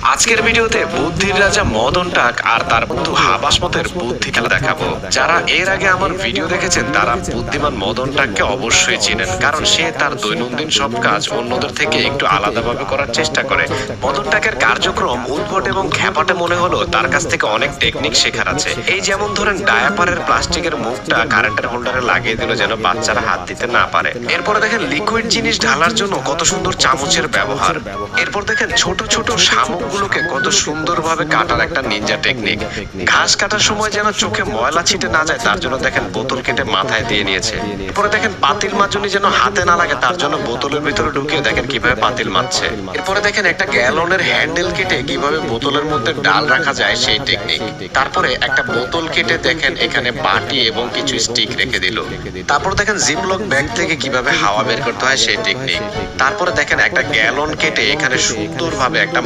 আজকের ভিডিওতে বুদ্ধির রাজা মদন টাক আর তার বন্ধু হাবাসমতের বুদ্ধি খেলা দেখাবো। যারা এর আগে আমার ভিডিও দেখেছেন তারা বুদ্ধিমান মদন টাককে অবশ্যই চিনেন, কারণ সে তার দৈনন্দিন সব কাজ অন্যদের থেকে একটু আলাদাভাবে করার চেষ্টা করে। মদন টাকের কার্যক্রম উদ্ভট এবং খ্যাপাটে মনে হলো তার কাছ থেকে অনেক টেকনিক শেখার আছে। এই যেমন ধরেন ডায়াপারের প্লাস্টিকের মুখটা কারেন্টের হোল্ডারে লাগিয়ে দিল যেন বাচ্চারা হাত দিতে না পারে। এরপরে দেখেন লিকুইড জিনিস ঢালার জন্য কত সুন্দর চামচের ব্যবহার। এরপর দেখেন ছোট ছোট শামুকগুলোকে কত সুন্দরভাবে কাটার একটা নিনজা টেকনিক। ঘাস কাটার সময় যেন চোখে ময়লা ছিটে না যায় তার জন্য দেখেন বোতল কেটে মাথায় দিয়ে নিয়েছে। এরপরে দেখেন পাতিল মাজনি যেন হাতে না লাগে তার জন্য বোতলের ভিতরে ঢুকিয়ে দেখেন কিভাবে পাতিল মাজছে। এরপরে দেখেন একটা গ্যালনের হ্যান্ডেল কেটে কিভাবে বোতলের মধ্যে ডাল রাখা যায় সেই টেকনিক। তারপরে একটা বোতল কেটে দেখেন এখানে বাটি এবং কিছু স্টিক রেখে দিল। তারপর দেখেন জিপলক ব্যাগ থেকে কিভাবে হাওয়া বের করতে হয় সেই টেকনিক। তারপরে দেখেন একটা গ্যালন কেটে এখানে সুন্দরভাবে একটা